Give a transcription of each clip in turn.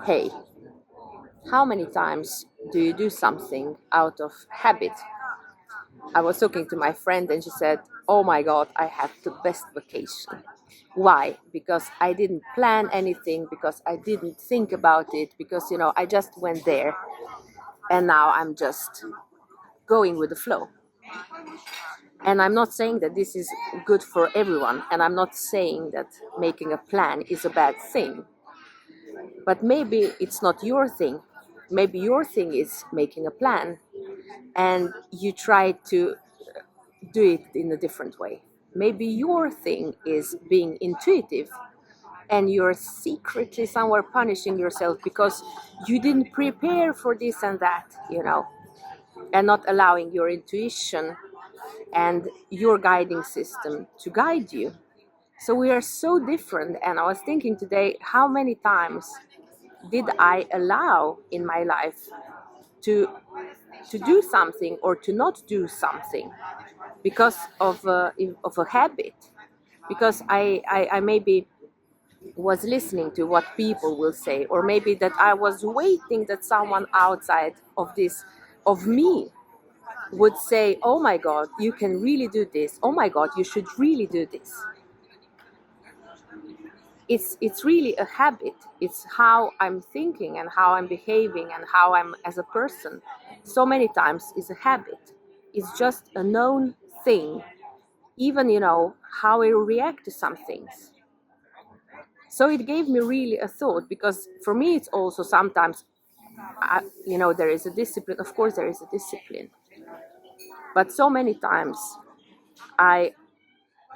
hey, how many times do you do something out of habit? I was talking to my friend and she said, oh my God, I had the best vacation. Why? Because I didn't plan anything, because I didn't think about it, because, I just went there and now I'm just going with the flow. And I'm not saying that this is good for everyone, and I'm not saying that making a plan is a bad thing. But maybe it's not your thing. Maybe your thing is making a plan and you try to do it in a different way. Maybe your thing is being intuitive and you're secretly somewhere punishing yourself because you didn't prepare for this and that, and not allowing your intuition and your guiding system to guide you. So we are so different. And I was thinking today, how many times did I allow in my life to do something or to not do something because of a habit? Because I maybe was listening to what people will say, or maybe that I was waiting that someone outside of me would say, oh my God, you can really do this. Oh my God, you should really do this. It's really a habit. It's how I'm thinking and how I'm behaving and how I'm as a person. So many times is a habit. It's just a known thing. Even, how I react to some things. So it gave me really a thought, because for me it's also sometimes, there is a discipline. Of course there is a discipline. But so many times I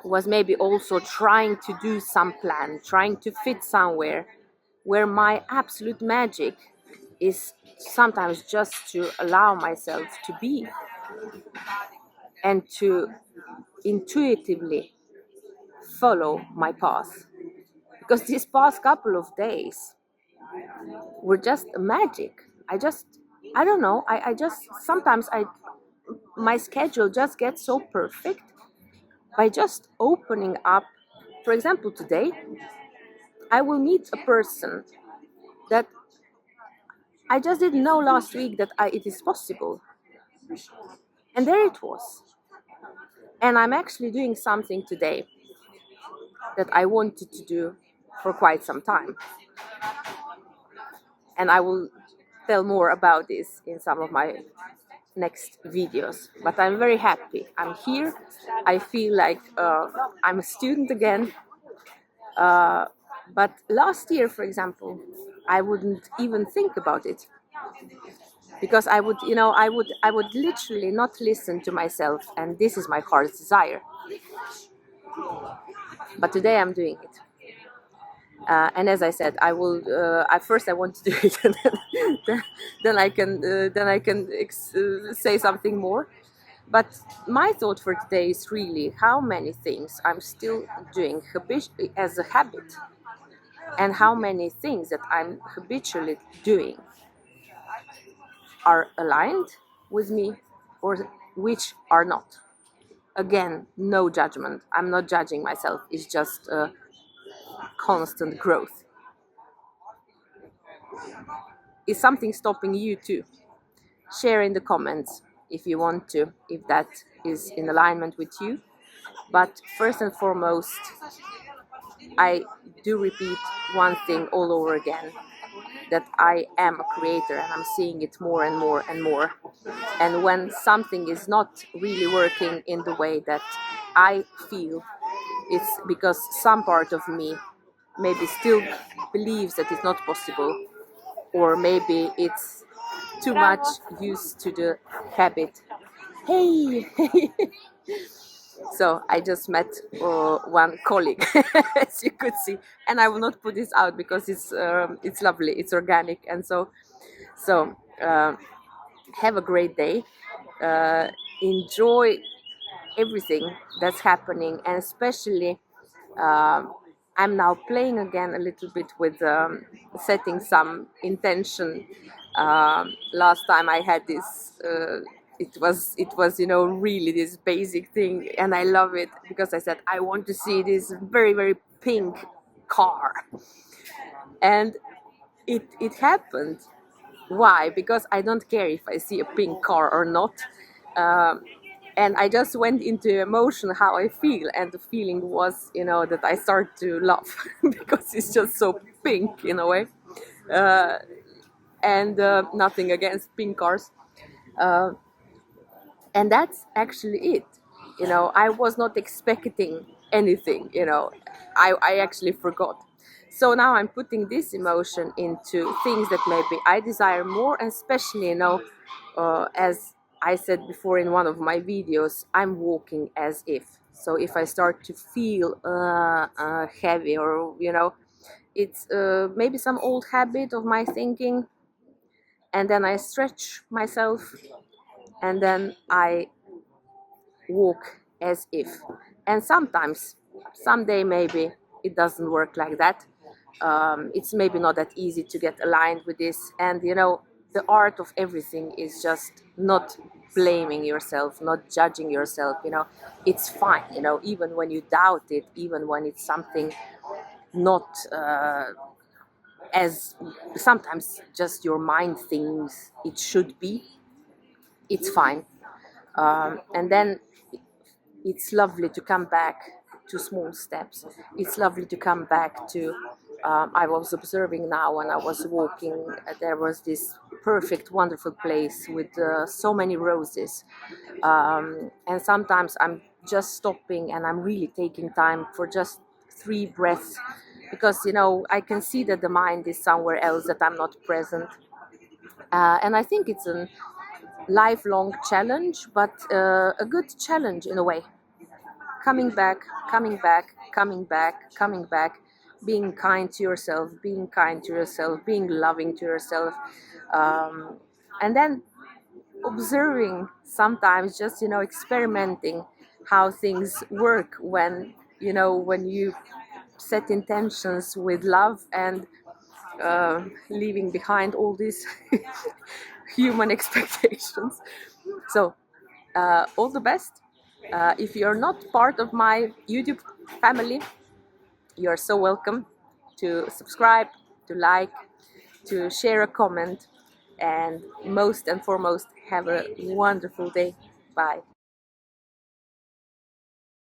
was maybe also trying to do some plan, trying to fit somewhere where my absolute magic is sometimes just to allow myself to be and to intuitively follow my path. Because these past couple of days were just magic. I don't know, I just sometimes my schedule just gets so perfect by just opening up. For example, today I will meet a person that I just didn't know last week that it is possible. And there it was. And I'm actually doing something today that I wanted to do for quite some time. And I will tell more about this in some of my next videos. But I'm very happy. I'm here. I feel like I'm a student again. But last year, for example, I wouldn't even think about it. Because I would literally not listen to myself, and this is my heart's desire. But today I'm doing it. And as I said, I will. At first, I want to do it, and then I can say something more. But my thought for today is really how many things I'm still doing as a habit, and how many things that I'm habitually doing are aligned with me, or which are not. Again, no judgment. I'm not judging myself. It's just a constant growth. Is something stopping you too? Share in the comments if you want to, if that is in alignment with you. But first and foremost, I do repeat one thing all over again, that I am a creator, and I'm seeing it more and more and more. And when something is not really working in the way that I feel, it's because some part of me maybe still believes that it's not possible, or maybe it's too much used to the habit. Hey! So I just met one colleague, as you could see, and I will not put this out because it's lovely, it's organic, and so have a great day. Enjoy everything that's happening, and especially I'm now playing again a little bit with setting some intention. Last time I had this. It was really this basic thing, and I love it because I said I want to see this very very pink car, and it happened. Why? Because I don't care if I see a pink car or not. Um, and I just went into emotion how I feel, and the feeling was, that I start to laugh because it's just so pink in a way. Uh, and nothing against pink cars. Uh, and that's actually it. I was not expecting anything. I actually forgot. So now I'm putting this emotion into things that maybe I desire more, and especially, as I said before in one of my videos, I'm walking as if. So if I start to feel heavy, or it's maybe some old habit of my thinking, and then I stretch myself, and then I walk as if. And sometimes, someday maybe it doesn't work like that. It's maybe not that easy to get aligned with this. And the art of everything is just not blaming yourself, not judging yourself. It's fine. Even when you doubt it, even when it's something not as sometimes just your mind thinks it should be, it's fine. And then it's lovely to come back to small steps. It's lovely to come back to. I was observing now when I was walking. There was this perfect, wonderful place with so many roses. And sometimes I'm just stopping and I'm really taking time for just 3 breaths, because I can see that the mind is somewhere else, that I'm not present. And I think it's a lifelong challenge, but a good challenge in a way. Coming back, coming back, coming back, coming back, being kind to yourself, being kind to yourself, being loving to yourself, um, and then observing, sometimes just experimenting how things work when when you set intentions with love, and leaving behind all these human expectations. So all the best. If you're not part of my YouTube family, you're so welcome to subscribe, to like, to share a comment, and most and foremost, have a wonderful day. Bye.